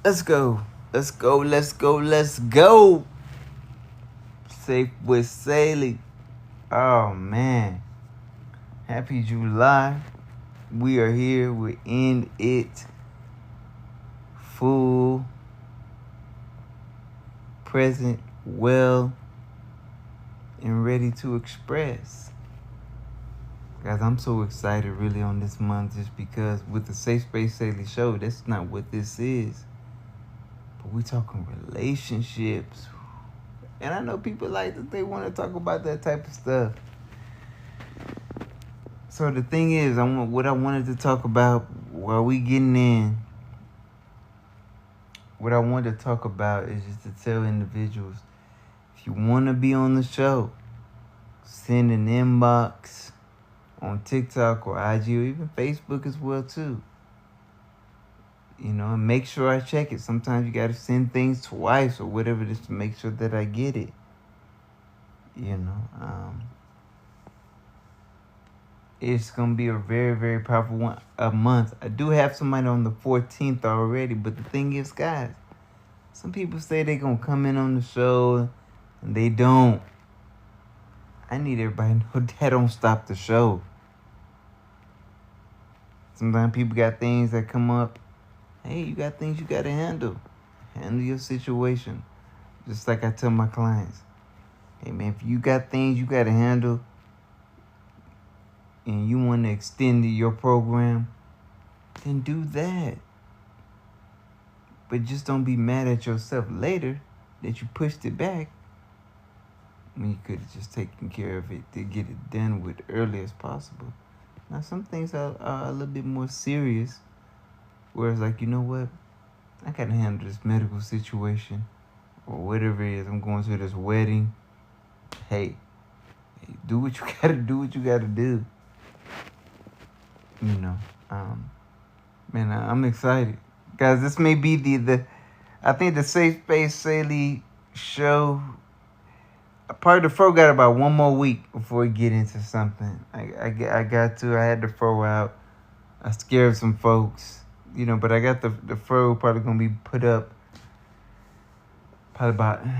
Let's go. Let's go. Let's go. Let's go. Safe with Saylee. Oh man. Happy July. We are here. We're in it. Full. Present. Well. And ready to express. Guys, I'm so excited really on this month just because with the Safe Space Saylee show, that's not what this is. But we talking relationships. And I know people like that they want to talk about that type of stuff. So the thing is, what I wanted to talk about while we getting in, what I wanted to talk about is just to tell individuals, if you want to be on the show, send an inbox on TikTok or IG or even Facebook as well too. You know, and make sure I check it. Sometimes you got to send things twice or whatever just to make sure that I get it. You know, it's going to be a very, very powerful month. I do have somebody on the 14th already, but the thing is, guys, some people say they're going to come in on the show and they don't. I need everybody to know that don't stop the show. Sometimes people got things that come up. Hey, you got things you got to handle. Handle your situation. Just like I tell my clients. Hey, man, if you got things you got to handle and you want to extend your program, then do that. But just don't be mad at yourself later that you pushed it back when you could have just taken care of it to get it done with early as possible. Now, some things are a little bit more serious, where it's like, you know what? I got to handle this medical situation or whatever it is. I'm going to this wedding. Hey, do what you got to do, what you got to do. You know, man, I'm excited. Guys, this may be I think the Safe Space Saylee show, part of the fro got about one more week before we get into something. I had to throw out. I scared some folks, you know, but I got the fro probably going to be put up probably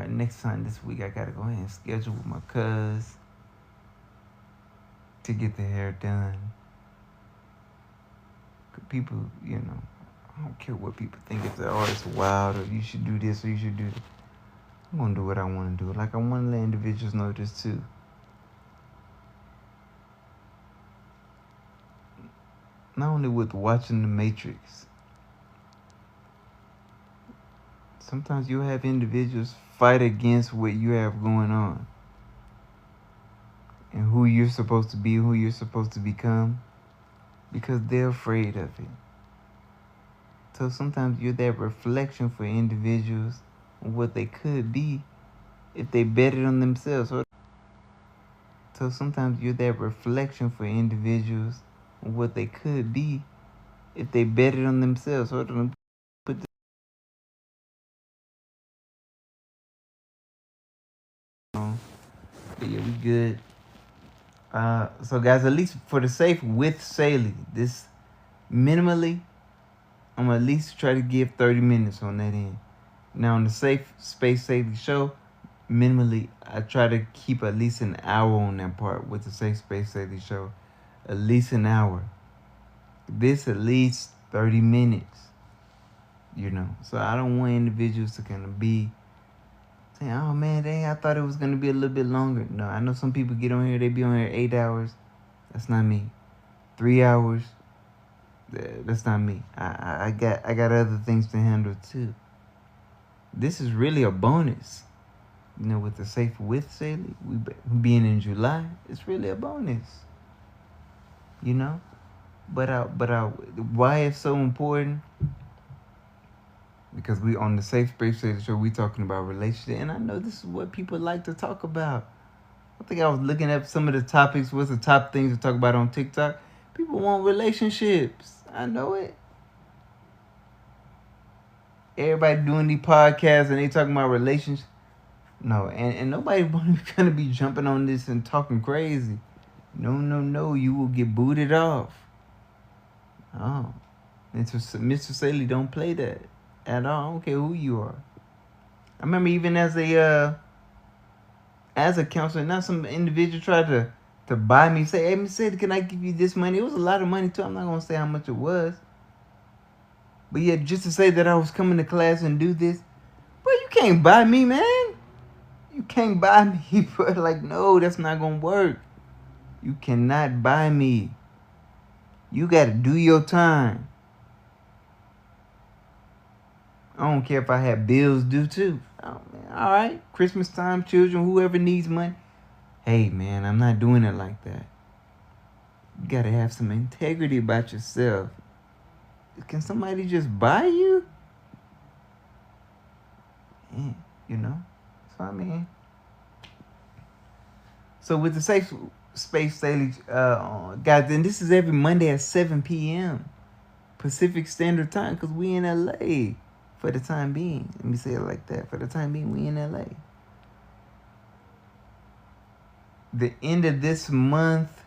next time this week. I got to go ahead and schedule with my cuz to get the hair done. People, you know, I don't care what people think. If the artist wild or you should do this or you should do that. I'm going to do what I want to do. Like, I want to let individuals know this too. Not only with watching The Matrix. Sometimes you'll have individuals fight against what you have going on. And who you're supposed to be, who you're supposed to become. Because they're afraid of it. So sometimes you're that reflection for individuals of what they could be if they betted on themselves. So sometimes you're that reflection for individuals of what they could be if they betted on themselves. Hold on, put this on. But yeah, we good. So guys, at least for the Safe with Saylee, this minimally, I'm gonna at least try to give 30 minutes on that end. Now on the Safe Space Saylee show, minimally, I try to keep at least an hour on that part with the Safe Space Saylee show. At least an hour. This at least 30 minutes. You know, so I don't want individuals to kind of be saying, oh man, dang, I thought it was going to be a little bit longer. No, I know some people get on here, they be on here 8 hours. That's not me. 3 hours. That's not me. I got other things to handle too. This is really a bonus. You know, with the Safe with Saylee, we being in July, it's really a bonus. You know? But why it's so important? Because we on the Safe Space Saylee show, we talking about relationships, and I know this is what people like to talk about. I think I was looking at some of the topics. What's the top things to talk about on TikTok? People want relationships. I know it. Everybody doing these podcasts and they talking about relationships. No, and nobody gonna be jumping on this and talking crazy. No. You will get booted off. Oh, Mr. Saylee don't play that. at all. I don't care who you are. I remember even as a counselor, now some individual tried to buy me, say, hey, Miss Sadie, can I give you this money? It was a lot of money too. I'm not gonna say how much it was. But yeah, just to say that I was coming to class and do this, bro, you can't buy me, man. You can't buy me, bro. Like, no, that's not gonna work. You cannot buy me. You gotta do your time. I don't care if I have bills due too. Oh, man, all right, Christmas time, children, whoever needs money. Hey, man, I'm not doing it like that. You gotta have some integrity about yourself. Can somebody just buy you? Yeah, you know? So, I mean. So, with the Safe Space Saylee, guys, then this is every Monday at 7 p.m. Pacific Standard Time, because we in LA for the time being. Let me say it like that. For the time being, we in LA. The end of this month,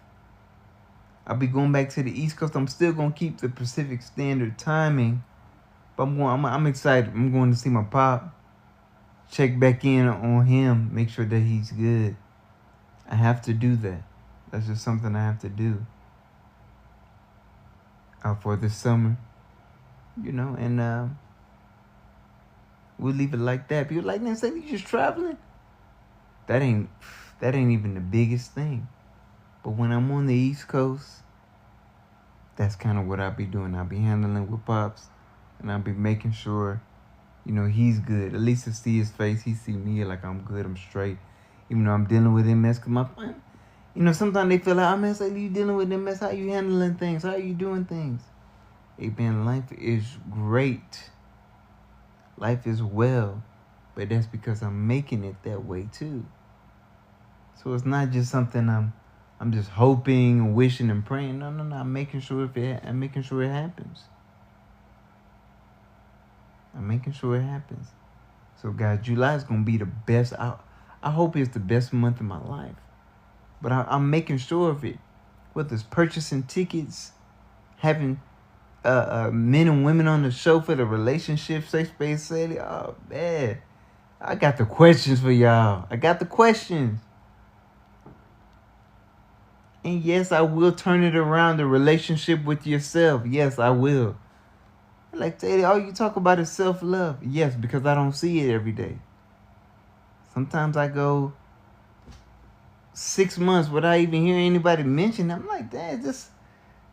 I'll be going back to the East Coast. I'm still gonna keep the Pacific Standard timing, but I'm excited. I'm going to see my pop, check back in on him, make sure that he's good. I have to do that. That's just something I have to do for this summer, you know. And we'll leave it like that. People like, man, say you just traveling. That ain't even the biggest thing. But when I'm on the East Coast, that's kind of what I'll be doing. I'll be handling with Pops, and I'll be making sure, you know, he's good. At least to see his face, he see me like I'm good, I'm straight. Even though I'm dealing with MS, because you know, sometimes they feel like, oh, man, say you dealing with MS, how you handling things? How are you doing things? Hey, man, life is great. Life is well. But that's because I'm making it that way, too. So it's not just something I'm just hoping and wishing and praying. No. I'm making sure it happens. I'm making sure it happens. So, guys, July is gonna be the best. I hope it's the best month of my life. But I'm making sure of it. Whether it's purchasing tickets, having men and women on the show for the relationship, Safe Space Saylee. Oh man, I got the questions for y'all. I got the questions. And yes, I will turn it around, the relationship with yourself. Yes, I will. Like, Teddy, all you talk about is self-love. Yes, because I don't see it every day. Sometimes I go 6 months without even hearing anybody mention it. I'm like, Dad,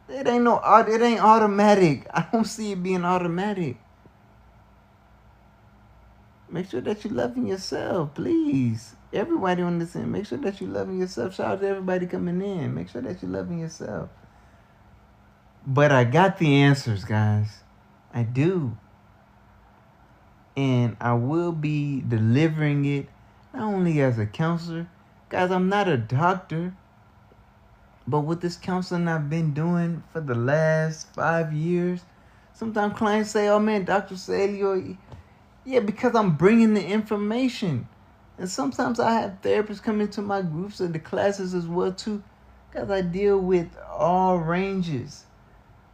it ain't automatic. I don't see it being automatic. Make sure that you're loving yourself, please. Everybody on this end, make sure that you're loving yourself. Shout out to everybody coming in. Make sure that you're loving yourself. But I got the answers, guys. I do. And I will be delivering it not only as a counselor. Guys, I'm not a doctor. But with this counseling I've been doing for the last 5 years, sometimes clients say, oh man, Dr. Saylee, yeah, because I'm bringing the information. And sometimes I have therapists come into my groups and the classes as well too, because I deal with all ranges.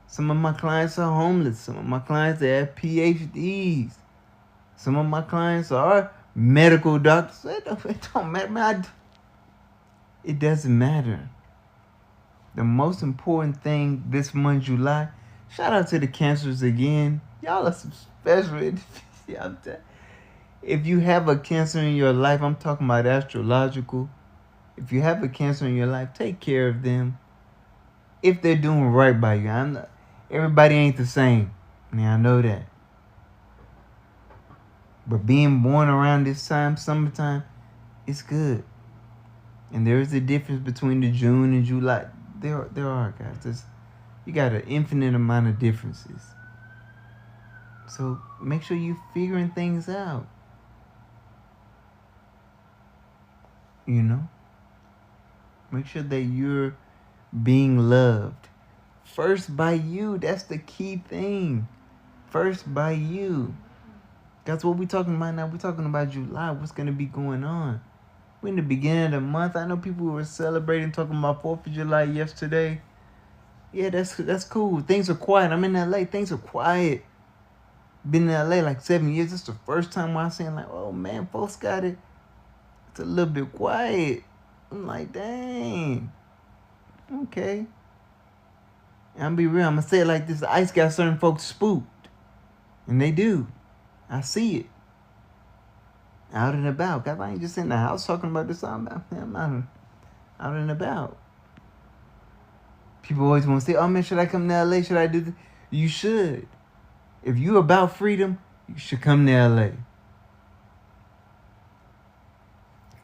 Some of my clients are homeless. Some of my clients have PhDs. Some of my clients are medical doctors. It don't matter, man. It doesn't matter. The most important thing this month, July, shout out to the cancers again. Y'all are some special individuals. If you have a cancer in your life, I'm talking about astrological. If you have a cancer in your life, take care of them. If they're doing right by you. Everybody ain't the same. I know that. But being born around this time, summertime, it's good. And there is a difference between the June and July. There are, guys. You got an infinite amount of differences. So make sure you're figuring things out. You know? Make sure that you're being loved. First by you. That's the key thing. First by you. That's what we're talking about now. We're talking about July. What's going to be going on? We're in the beginning of the month. I know people were celebrating, talking about 4th of July yesterday. Yeah, that's cool. Things are quiet. I'm in LA. Things are quiet. been in LA like 7 years. This is the first time I'm saying like, oh man, folks got it. It's a little bit quiet. I'm like, dang. Okay. And I'm be real. I'm gonna say it like this: the ice got certain folks spooked, and they do. I see it out and about. Cause I ain't just in the house talking about this. I'm out and about. People always want to say, "Oh man, should I come to LA? Should I do this?" You should. If you about freedom, you should come to LA.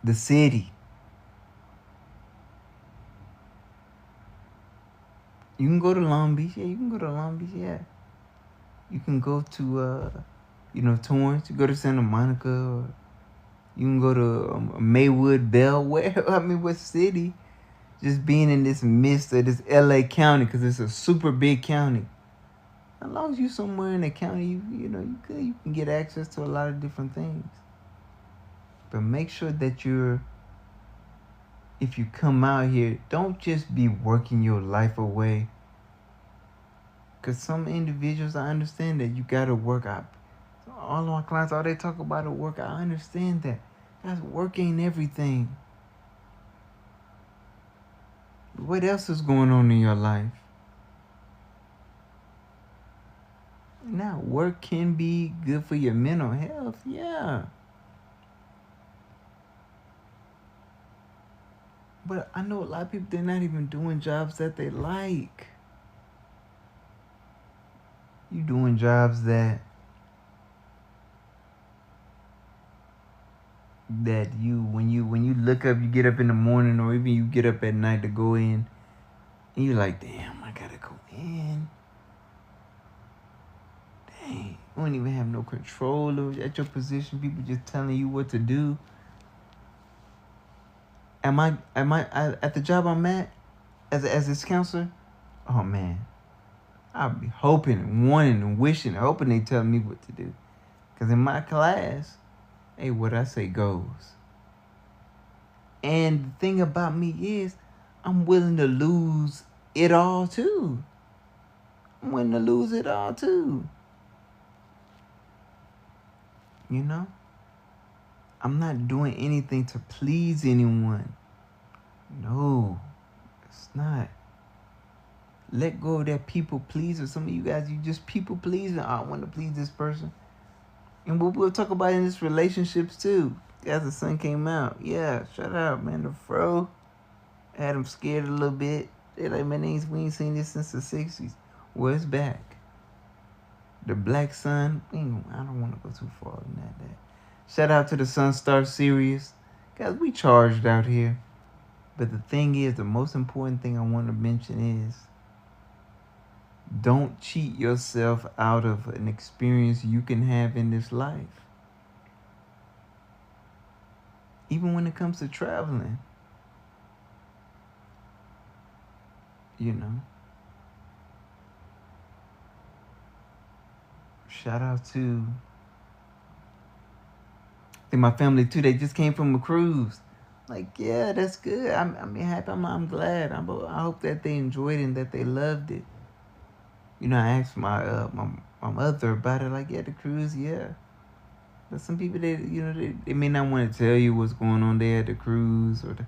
The city. You can go to Long Beach. Yeah, you can go to Long Beach. Yeah. You can go to, Torrance. You go to Santa Monica. Or you can go to Maywood, Bell. Where? I mean, what city? Just being in this midst of this LA County, because it's a super big county. As long as you somewhere in the county, you can get access to a lot of different things. But make sure that if you come out here, don't just be working your life away. Because some individuals, I understand that you got to work out. All of my clients, all they talk about is work. I understand that. That's work ain't everything. What else is going on in your life? Now, work can be good for your mental health, yeah. But I know a lot of people, they're not even doing jobs that they like. You doing jobs that when you look up, you get up in the morning, or even you get up at night to go in, and you're like, damn, I gotta go in. Dang, you don't even have no control at your position. People just telling you what to do. Am I at the job I'm at as this counselor? Oh man, I'll be hoping and wanting and wishing and hoping they tell me what to do. Cause in my class, hey, what I say goes. And the thing about me is, I'm willing to lose it all too. I'm willing to lose it all too. You know? I'm not doing anything to please anyone. No, it's not. Let go of that people pleaser. Some of you guys, you just people pleasing. Oh, I want to please this person. And we'll talk about in this relationships too. As the sun came out. Yeah, shout out, man. The fro had them scared a little bit. They're like, man, we ain't seen this since the 60s. Well, it's back. The Black Sun. I don't want to go too far in that. Shout out to the Sunstar series. Guys, we charged out here. But the thing is, the most important thing I want to mention is, don't cheat yourself out of an experience you can have in this life. Even when it comes to traveling. You know. Shout out to my family too. They just came from a cruise. Like, yeah, that's good. I'm happy. I'm glad. I hope that they enjoyed it and that they loved it. You know, I asked my mother about it. Like, yeah, the cruise, yeah. But some people, they may not want to tell you what's going on there at the cruise. Or the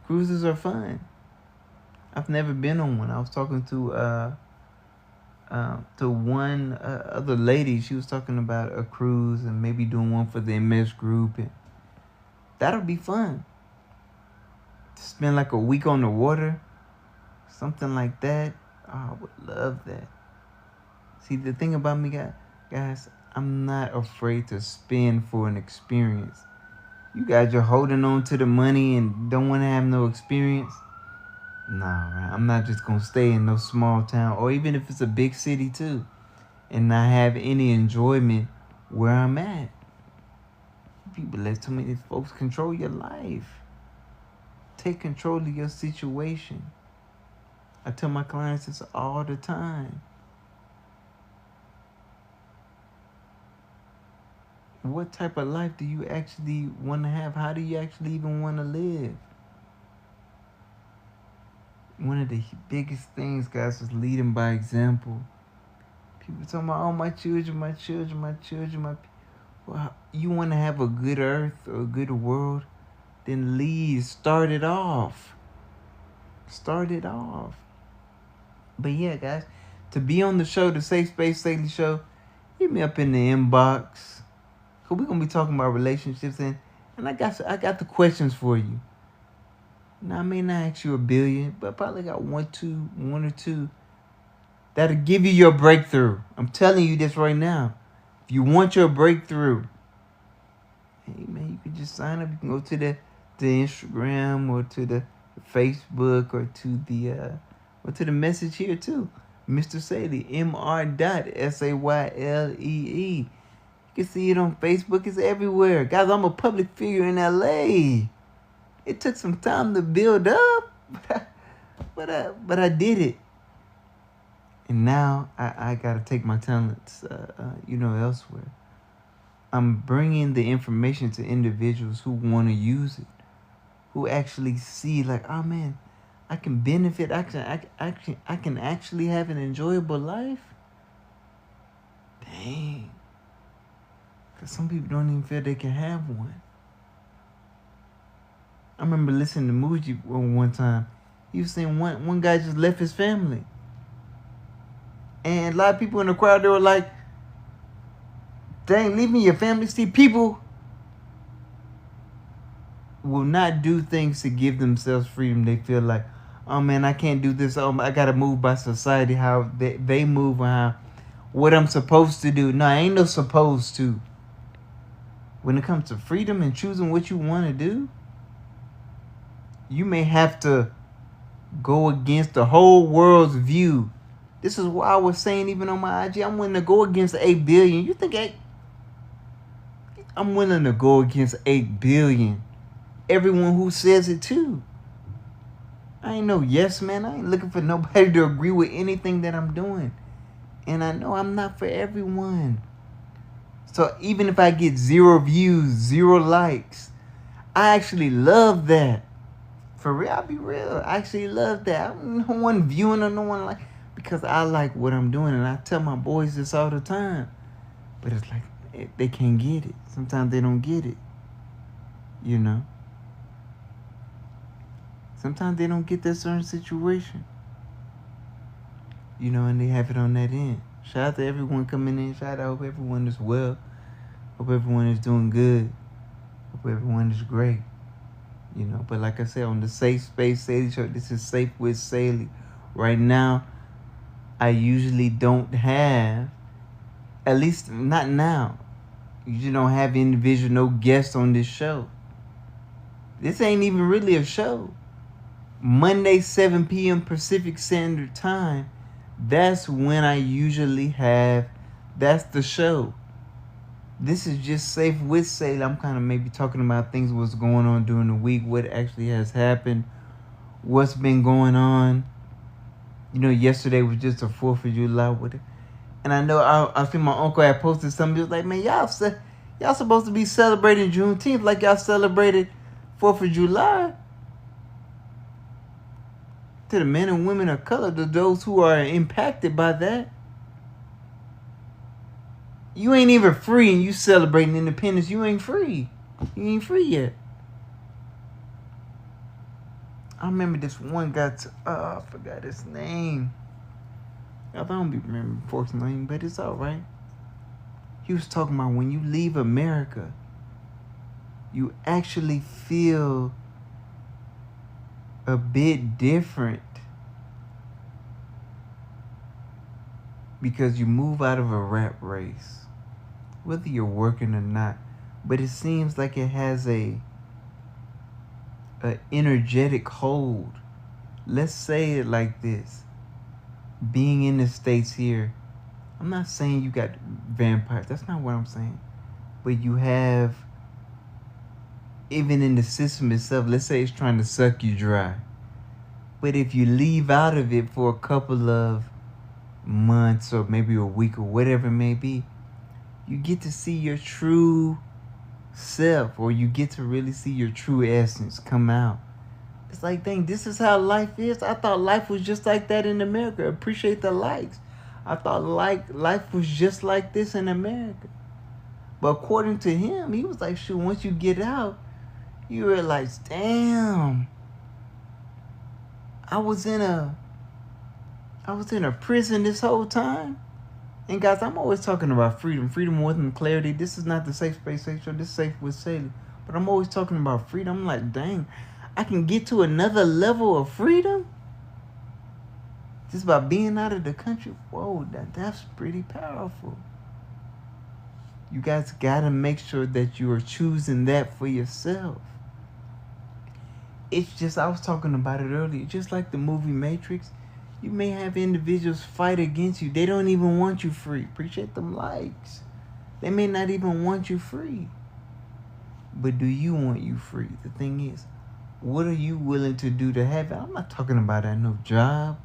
cruises are fun. I've never been on one. I was talking to one other lady. She was talking about a cruise and maybe doing one for the MS group, and that'll be fun. Spend like a week on the water, something like that. Oh, I would love that. See, the thing about me, guys, I'm not afraid to spend for an experience. You guys are holding on to the money and don't want to have no experience. Nah, right? I'm not just going to stay in no small town, or even if it's a big city too, and not have any enjoyment where I'm at. People let too many folks control your life. Take control of your situation. I tell my clients this all the time. What type of life do you actually want to have? How do you actually even want to live? One of the biggest things, guys, is leading by example. People talking about, oh, my children, my children, my children, my... Well, you want to have a good earth or a good world? Then lead, start it off. Start it off. But yeah, guys, to be on the show, the Safe Space Saylee Show, hit me up in the inbox. Cause we're gonna be talking about relationships, and I got the questions for you. Now I may not ask you a billion, but I probably got one or two that'll give you your breakthrough. I'm telling you this right now. If you want your breakthrough, hey man, you can just sign up. You can go to the Instagram or to the Facebook or to the message here too. Mr. Saylee, Mr.Saylee. You can see it on Facebook. It's everywhere. Guys, I'm a public figure in LA. It took some time to build up, but I did it. And now I got to take my talents, elsewhere. I'm bringing the information to individuals who want to use it, who actually see like, oh man, I can benefit. I can actually have an enjoyable life. Dang. Because some people don't even feel they can have one. I remember listening to Muji one time. He was saying one guy just left his family. And a lot of people in the crowd, they were like, dang, leave me your family. See, people will not do things to give themselves freedom. They feel like, oh man, I can't do this. Oh, I got to move by society, how they move, or what I'm supposed to do. No, I ain't no supposed to. When it comes to freedom and choosing what you want to do, you may have to go against the whole world's view. This is why I was saying, even on my IG, I'm willing to go against 8 billion. You think I'm willing to go against 8 billion. Everyone who says it too. I ain't no yes man. I ain't looking for nobody to agree with anything that I'm doing. And I know I'm not for everyone. So even if I get 0 views, 0 likes, I actually love that. For real, I'll be real. I actually love that. No one viewing or no one like, because I like what I'm doing, and I tell my boys this all the time. But it's like they can't get it. Sometimes they don't get it. You know? Sometimes they don't get that certain situation. You know, and they have it on that end. Shout out to everyone coming in. Shout out, I hope everyone is well. Hope everyone is doing good. Hope everyone is great. You know, but like I said, on the Safe Space Saylee Show, this is Safe with Saylee. Right now, I usually don't have, at least not now, you usually don't have individual, no guests on this show. This ain't even really a show. Monday, 7 p.m. Pacific Standard Time, that's when I usually have, that's the show. This is just Safe with Saylee. I'm kind of maybe talking about things, what's going on during the week, what actually has happened, what's been going on. You know, yesterday was just the 4th of July with it. And I know I see my uncle had posted something. He was like, man, y'all supposed to be celebrating Juneteenth like y'all celebrated 4th of July. To the men and women of color, to those who are impacted by that. You ain't even free and you celebrating independence. You ain't free. You ain't free yet. I remember this one guy, I forgot his name. I don't be remembering folks' name, but it's all right. He was talking about when you leave America, you actually feel a bit different because you move out of a rat race, whether you're working or not. But it seems like it has a energetic hold. Let's say it like this. Being in the States here, I'm not saying you got vampires. That's not what I'm saying. But you have, even in the system itself, let's say it's trying to suck you dry. But if you leave out of it for a couple of months or maybe a week or whatever it may be, you get to see your true self, or you get to really see your true essence come out. It's like, dang, this is how life is. I thought life was just like that in America. Appreciate the likes. I thought life was just like this in America. But according to him, he was like, shoot, once you get out, you realize, damn, I was in a prison this whole time. And guys, I'm always talking about freedom. Freedom more than clarity. This is not the Safe Space Show. This is Safe with Saylee. But I'm always talking about freedom. I'm like, dang, I can get to another level of freedom just by being out of the country. Whoa, that's pretty powerful. You guys gotta make sure that you are choosing that for yourself. It's just, I was talking about it earlier, just like the movie Matrix. You may have individuals fight against you. They don't even want you free. Appreciate them likes. They may not even want you free. But do you want you free? The thing is, what are you willing to do to have it? I'm not talking about a no job.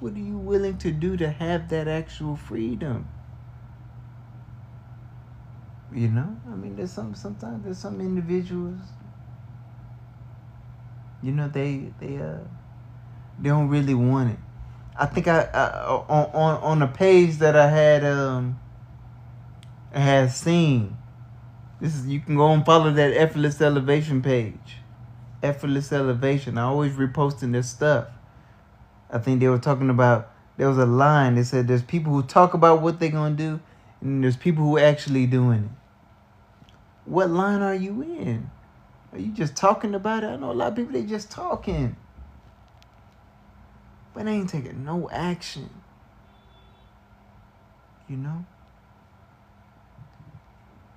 What are you willing to do to have that actual freedom? You know? I mean, sometimes there's some individuals, you know, they don't really want it. I think on a page that I had seen, this is, you can go and follow that Effortless Elevation page. Effortless Elevation. I always reposting their stuff. I think they were talking about, there was a line that said there's people who talk about what they're gonna do, and there's people who are actually doing it. What line are you in? Are you just talking about it? I know a lot of people, they just talking, but they ain't taking no action. You know?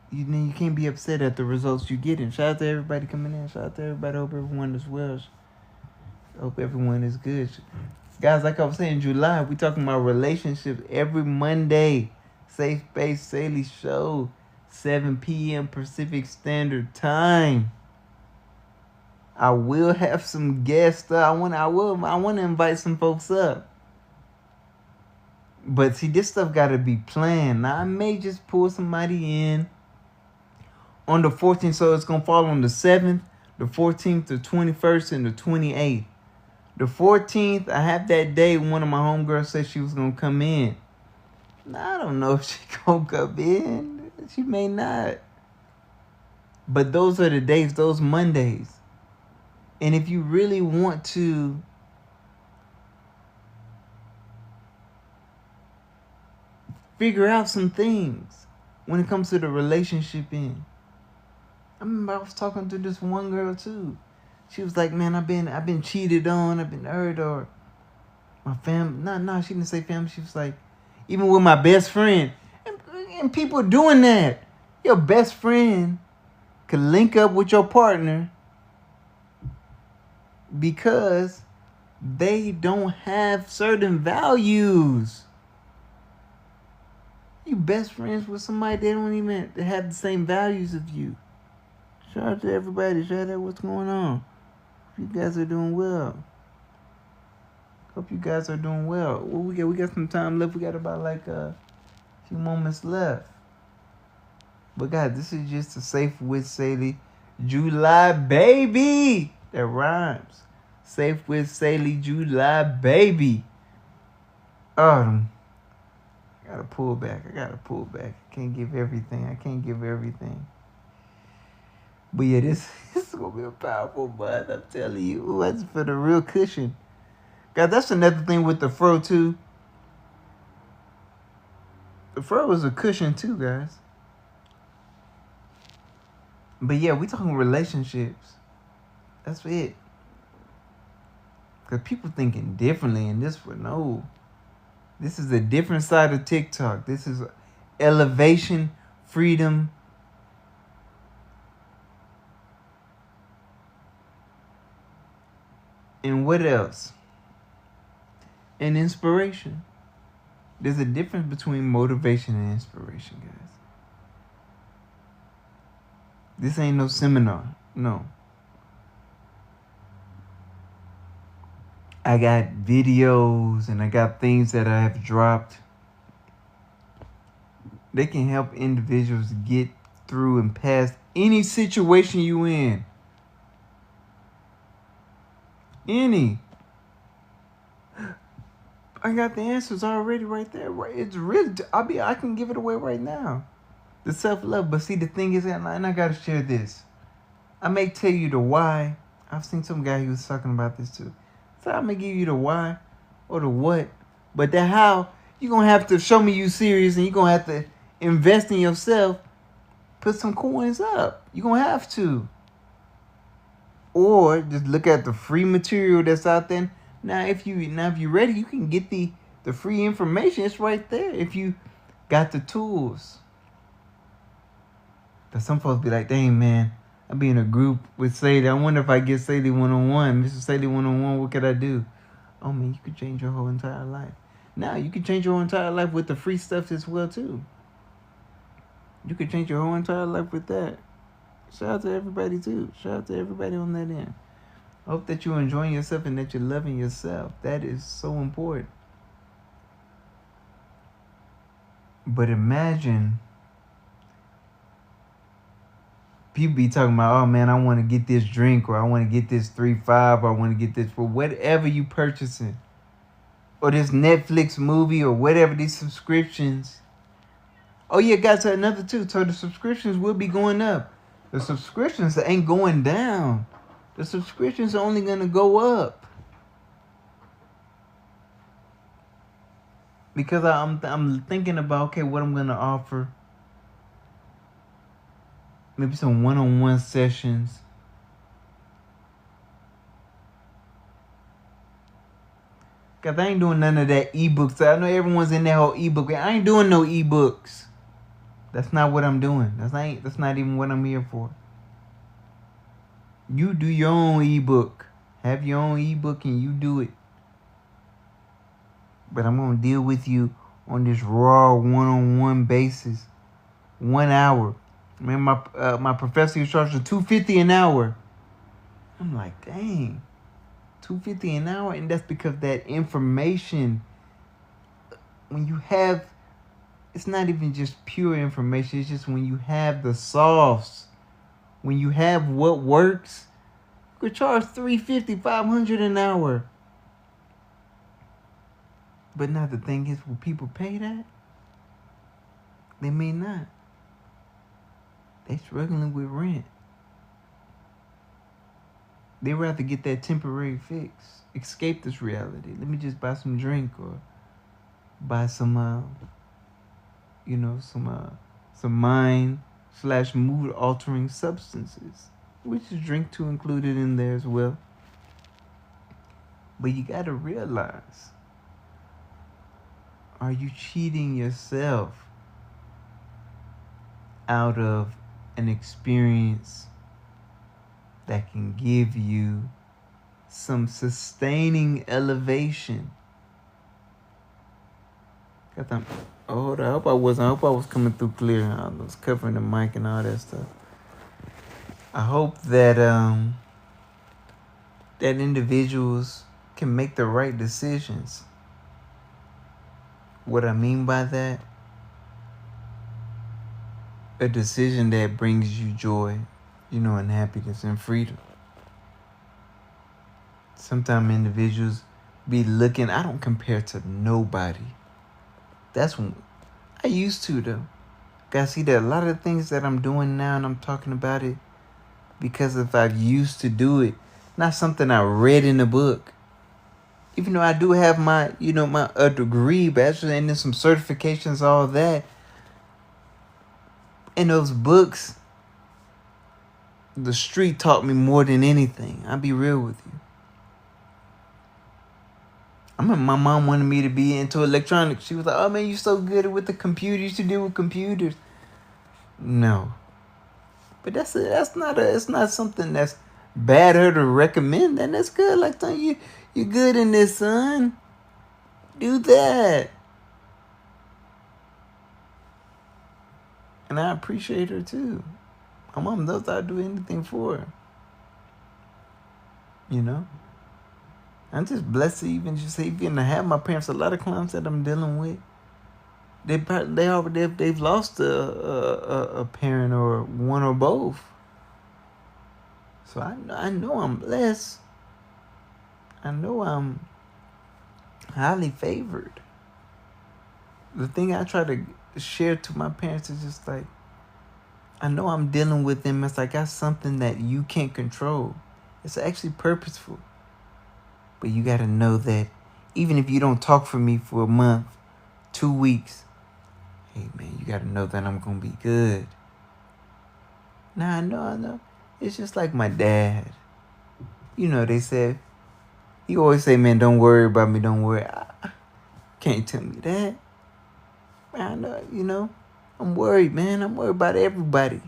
You can't be upset at the results you get. And shout out to everybody coming in. Shout out to everybody. I hope everyone is well. I hope everyone is good. Guys, like I was saying, July, we talking about relationships every Monday. Safe Space Saylee Show, 7 p.m. Pacific Standard Time. I will have some guests. I want to invite some folks up. But see, this stuff got to be planned. Now, I may just pull somebody in on the 14th, so it's going to fall on the 7th, the 14th, the 21st, and the 28th. The 14th, I have that day one of my homegirls said she was going to come in. Now, I don't know if she going to come in. She may not. But those are the days, those Mondays. And if you really want to figure out some things when it comes to the relationship end. I remember I was talking to this one girl too. She was like, man, I've been cheated on, I've been hurt, or my family. No, she didn't say family. She was like, even with my best friend. And people doing that. Your best friend could link up with your partner because they don't have certain values. You best friends with somebody, they don't even have the same values of you. Shout out to everybody. Shout out what's going on. Hope you guys are doing well. Hope you guys are doing well. Well, we got some time left. We got about like a few moments left. But guys, this is just a Safe with Saylee July baby. That rhymes. Safe with Saylee July baby. I gotta pull back. I can't give everything. But yeah, this is gonna be a powerful month. I'm telling you. Ooh, that's for the real cushion. Guys, that's another thing with the fro too. The fro is a cushion too, guys. But yeah, we talking relationships. That's it. Because people thinking differently in this one. No. This is a different side of TikTok. This is elevation, freedom, and what else? And inspiration. There's a difference between motivation and inspiration, guys. This ain't no seminar. No. I got videos and I got things that I have dropped. They can help individuals get through and past any situation you in. Any. I got the answers already right there. Right, it's really. I can give it away right now. The self-love. But see, the thing is, and I gotta share this. I may tell you the why. I've seen some guy who was talking about this too. So I'm gonna give you the why or the what, but the how, you're gonna have to show me you serious, and you're gonna have to invest in yourself. Put some coins up. You're gonna have to. Or just look at the free material that's out there. Now if you're ready, you can get the free information. It's right there if you got the tools. But some folks be like, dang man, I be in a group with Saylee. I wonder if I get Saylee 1-on-1. Mr. Saylee 1-on-1, what could I do? Oh man, you could change your whole entire life. Now you can change your whole entire life with the free stuff as well too. You could change your whole entire life with that. Shout out to everybody too. Shout out to everybody on that end. I hope that you're enjoying yourself and that you're loving yourself. That is so important. But imagine people be talking about, oh man, I want to get this drink, or I want to get this 3-5, or I want to get this for whatever you purchasing, or this Netflix movie, or whatever, these subscriptions. Oh yeah, guys, another too. So the subscriptions will be going up. The subscriptions ain't going down. The subscriptions are only gonna go up. Because I'm thinking about, okay, what I'm gonna offer. Maybe some one-on-one sessions. Cause I ain't doing none of that ebooks. I know everyone's in that whole ebook. I ain't doing no ebooks. That's not what I'm doing. That's not even what I'm here for. You do your own ebook. Have your own ebook and you do it. But I'm gonna deal with you on this raw one-on-one basis. 1 hour. Man, my professor charged $250 an hour. I'm like, dang, $250 an hour, and that's because that information. When you have, it's not even just pure information. It's just when you have the sauce, when you have what works, you could charge $350, $500 an hour. But now the thing is, will people pay that? They may not. They struggling with rent. They rather get that temporary fix, escape this reality. Let me just buy some drink or buy some, some mind/mood altering substances, which is drink too included in there as well. But you gotta realize, are you cheating yourself out of an experience that can give you some sustaining elevation? Hold on, I hope I was coming through clear. I was covering the mic and all that stuff. I hope that that individuals can make the right decisions. What I mean by that, a decision that brings you joy, and happiness and freedom. Sometimes individuals be looking, I don't compare to nobody. That's when I used to though. Guys, see that a lot of the things that I'm doing now, and I'm talking about it because if I used to do it, not something I read in a book. Even though I do have my, my degree, bachelor, and then some certifications, all that. In those books, the street taught me more than anything. I'll be real with you. I remember my mom wanted me to be into electronics. She was like, oh man, you're so good with the computers. You should deal with computers. No. But it's not something that's bad her to recommend. And that's good. Like, you're good in this, son. Do that. And I appreciate her too. My mom knows I'd do anything for her. I'm just blessed to even to have my parents. A lot of clients that I'm dealing with, they've lost a parent or one or both. So I know I'm blessed. I know highly favored. The thing I try to share to my parents is just like, I know I'm dealing with them. It's like that's something that you can't control. It's actually purposeful. But you got to know that even if you don't talk for me for a month, 2 weeks, hey man, you got to know that I'm going to be good. Nah, I know. It's just like my dad. You know, they said, he always say, man, don't worry about me, don't worry. Can't tell me that. Man, I know, I'm worried, man. I'm worried about everybody.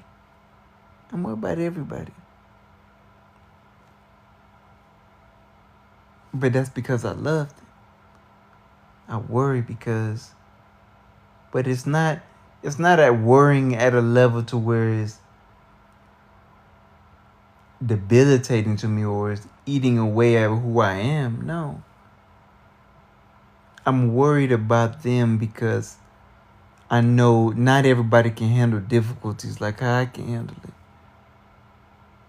But that's because I love them. I worry because, but it's not at worrying at a level to where it's debilitating to me or it's eating away at who I am. No. I'm worried about them because I know not everybody can handle difficulties like how I can handle it.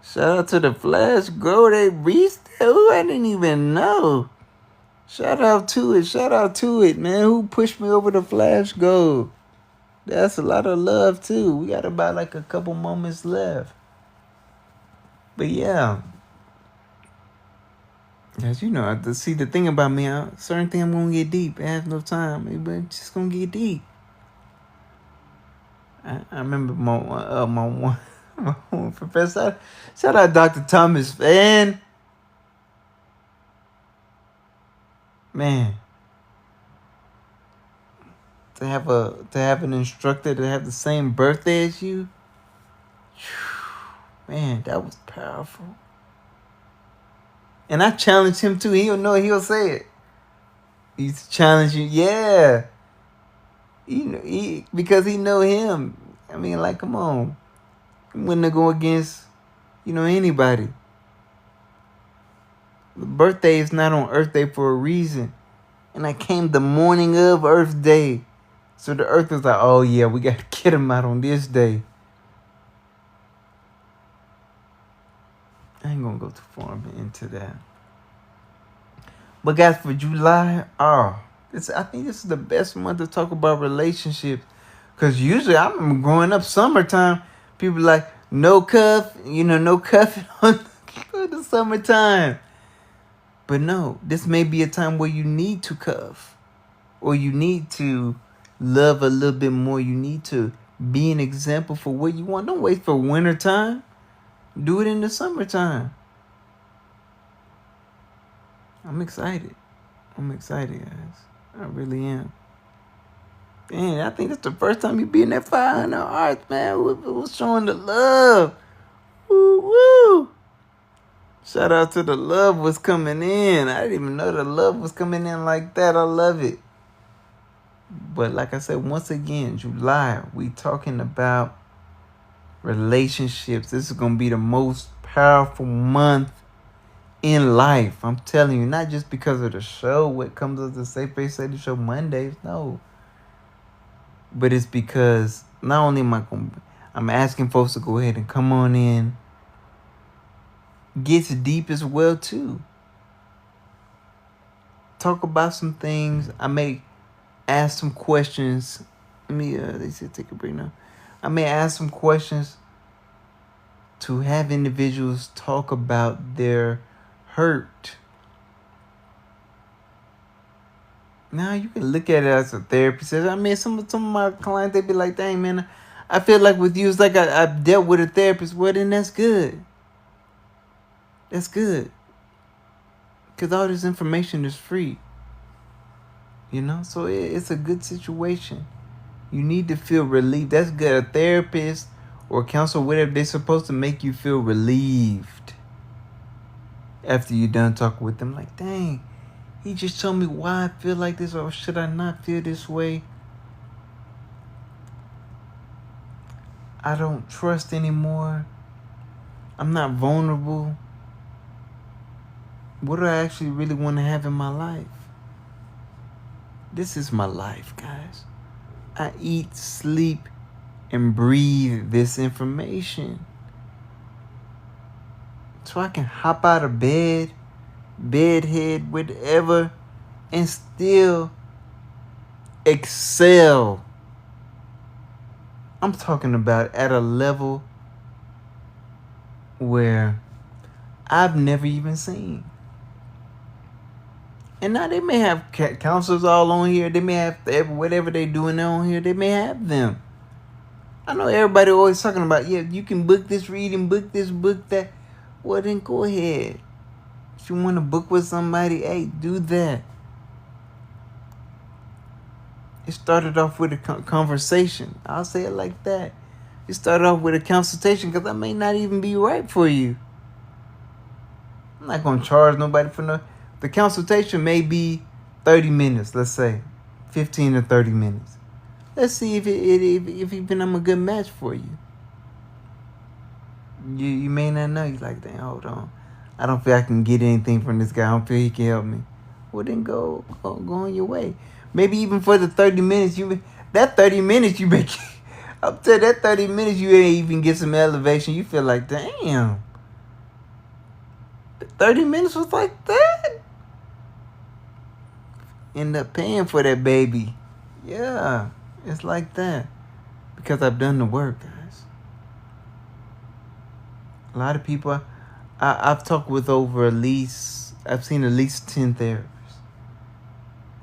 Shout out to the Flash Go. They reached that. Ooh, I didn't even know. Shout out to it, man. Who pushed me over the Flash Go? That's a lot of love, too. We got about like a couple moments left. But yeah. As you know, see the thing about me, certain thing I'm going to get deep. I have no time. But I'm just going to get deep. I remember my one professor. Shout out Dr. Thomas, man. Man. To have an instructor that have the same birthday as you. Man, that was powerful. And I challenged him too. He'll know it. He'll say it. He's challenging you. Yeah. Because he know him. I mean, like, come on. He wouldn't go against, anybody. The birthday is not on Earth Day for a reason. And I came the morning of Earth Day. So the Earth was like, oh yeah, we got to get him out on this day. I ain't going to go too far into that. But guys, for July, I think this is the best month to talk about relationships. Because usually, I remember growing up, summertime, people like, no cuff, no cuffing on the summertime. But no, this may be a time where you need to cuff. Or you need to love a little bit more. You need to be an example for what you want. Don't wait for winter time. Do it in the summertime. I'm excited, guys. I really am. Dang, I think that's the first time you be in that 500 hearts, man. We was showing the love. Woo, woo. Shout out to the love was coming in. I didn't even know the love was coming in like that. I love it. But like I said, once again, July, we talking about relationships. This is going to be the most powerful month in life. I'm telling you, not just because of the show, what comes as the Safe Face Study Show Mondays, no. But it's because not only I'm asking folks to go ahead and come on in, gets deep as well too. Talk about some things. I may ask some questions. They said take a break now. I may ask some questions to have individuals talk about their hurt. Now you can look at it as a therapy session. I mean, some of my clients, they be like, dang, man, I feel like with you, it's like I've dealt with a therapist. Well, then that's good. That's good. Because all this information is free. So it's a good situation. You need to feel relieved. That's good. A therapist or a counselor, whatever, they're supposed to make you feel relieved after you're done talking with them. Like, dang, he just told me why I feel like this, or should I not feel this way? I don't trust anymore. I'm not vulnerable. What do I actually really want to have in my life? This is my life, guys. I eat, sleep, and breathe this information. So I can hop out of bed, bedhead, whatever, and still excel. I'm talking about at a level where I've never even seen. And now they may have counselors all on here. They may have whatever they doing on here. They may have them. I know everybody always talking about, yeah, you can book this reading, book this, book that. Well, then go ahead. If you want to book with somebody, hey, do that. It started off with a conversation. I'll say it like that. It started off with a consultation because I may not even be right for you. I'm not going to charge nobody for no. The consultation may be 30 minutes, let's say. 15 to 30 minutes. Let's see if even I'm a good match for you. You may not know. You're like, dang, hold on. I don't feel I can get anything from this guy. I don't feel he can help me. Well, then go on your way. Maybe even for the 30 minutes, you make. Up to that 30 minutes, you ain't even get some elevation. You feel like, damn. 30 minutes was like that? End up paying for that baby. Yeah, it's like that. Because I've done the work, guys. A lot of people, I've talked with I've seen at least 10 therapists.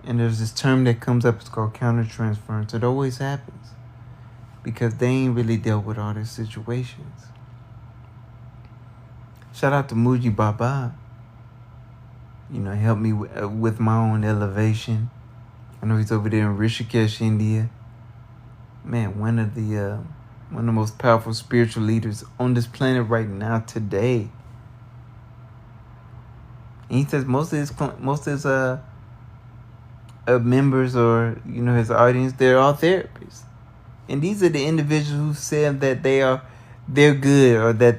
And there's this term that comes up, it's called countertransference. It always happens. Because they ain't really dealt with all their situations. Shout out to Muji Baba. Helped me with my own elevation. I know he's over there in Rishikesh, India. Man, one of the most powerful spiritual leaders on this planet right now today. And he says most of his members or his audience, they're all therapists, and these are the individuals who said that they're good or that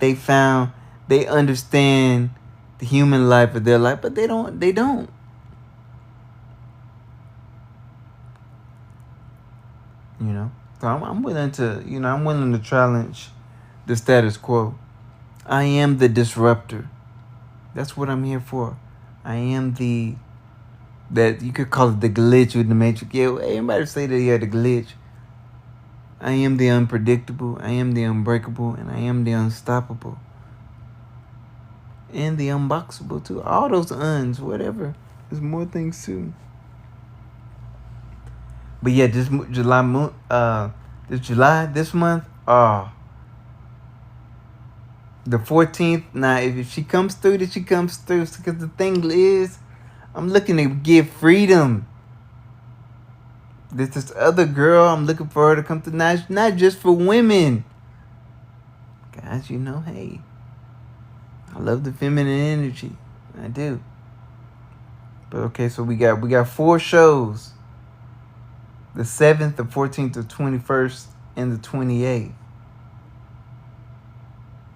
they understand the human life of their life, but they don't. So I'm willing to challenge the status quo. I am the disruptor. That's what I'm here for. I am that you could call it the glitch with the matrix. Yeah, everybody say that you had the glitch. I am the unpredictable. I am the unbreakable, and I am the unstoppable. And the unboxable too. All those uns, whatever. There's more things too. But yeah, this month, the 14th. Now, if she comes through, then she comes through. Because the thing is, I'm looking to give freedom. There's this other girl, I'm looking for her to come through. Not just for women. Guys, hey. I love the feminine energy. I do. But okay, so we got 4 shows. The 7th, the 14th, the 21st, and the 28th.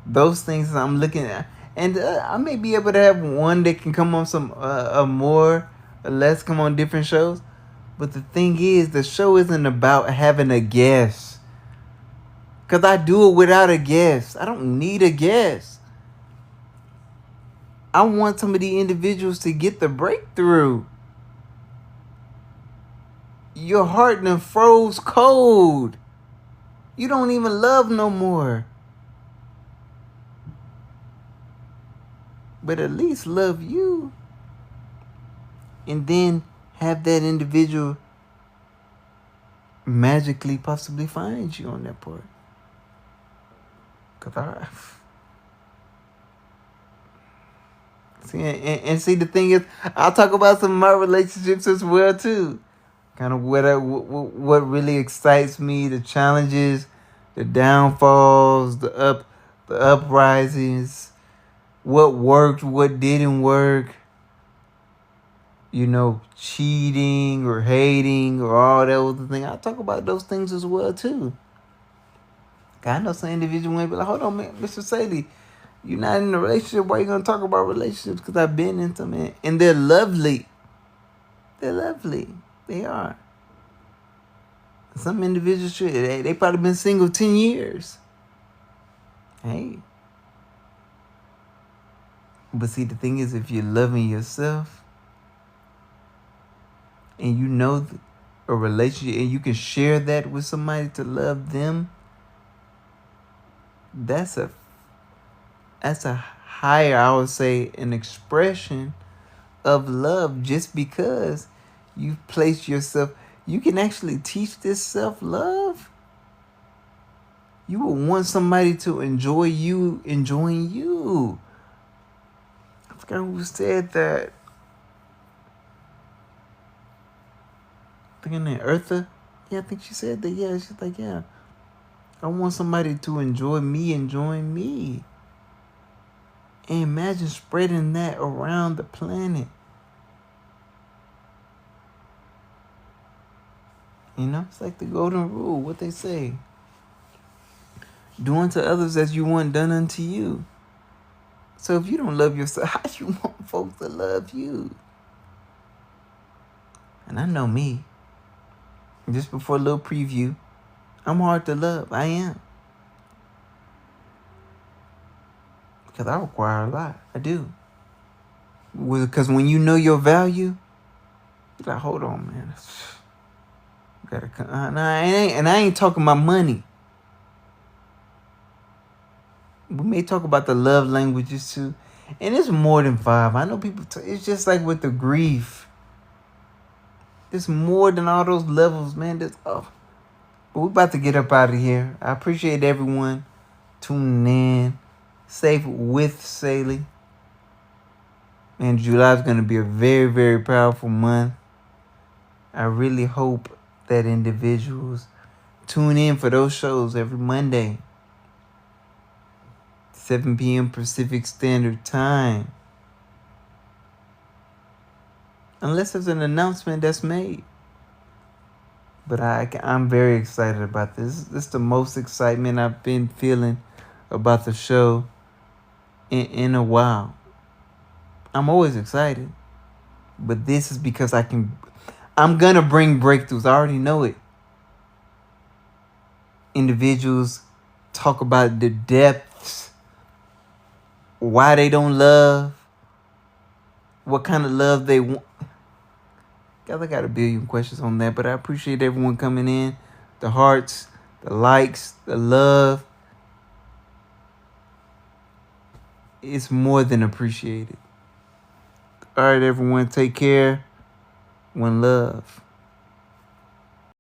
Those things I'm looking at. And I may be able to have one that can come on some more or less come on different shows. But the thing is, the show isn't about having a guest. Because I do it without a guest. I don't need a guest. I want some of the individuals to get the breakthrough. Your heart done froze cold. You don't even love no more. But at least love you. And then have that individual magically possibly find you on that part. See, the thing is, I'll talk about some of my relationships as well too. Kind of what really excites me, the challenges, the downfalls, the uprisings, what worked, what didn't work. Cheating or hating or all that other thing. I'll talk about those things as well too. I know some individual may be like, hold on, man, Mr. Saylee, you're not in a relationship. Why are you going to talk about relationships? Because I've been in some, and they're lovely. They're lovely. They are. Some individuals, they probably been single 10 years. Hey. But see, the thing is, if you're loving yourself, and you know a relationship, and you can share that with somebody to love them, that's a higher, I would say, an expression of love, just because you've placed yourself. You can actually teach this self-love. You will want somebody to enjoy you enjoying you. I forgot who said that. I think her name Eartha. Yeah, I think she said that. Yeah, she's like, yeah, I want somebody to enjoy me enjoying me. And imagine spreading that around the planet. You know, it's like the golden rule, what they say. Do unto others as you want done unto you. So if you don't love yourself, how do you want folks to love you? And I know me. Just before a little preview, I'm hard to love. I am. Because I require a lot. I do. Because when you know your value, you're like, hold on, man. Gotta come. And I ain't talking about money. We may talk about the love languages too. And it's more than 5. I know people, it's just like with the grief. It's more than all those levels, man. But we're about to get up out of here. I appreciate everyone tuning in. Safe with Saylee. And July is going to be a very, very powerful month. I really hope that individuals tune in for those shows every Monday. 7 p.m. Pacific Standard Time. Unless there's an announcement that's made. But I'm very excited about this. This is the most excitement I've been feeling about the show in a while. I'm always excited. But this is because I'm going to bring breakthroughs. I already know it. Individuals talk about the depths, why they don't love, what kind of love they want. Guys, I got a billion questions on that, but I appreciate everyone coming in. The hearts, the likes, the love. It's more than appreciated. All right, everyone, take care. One love.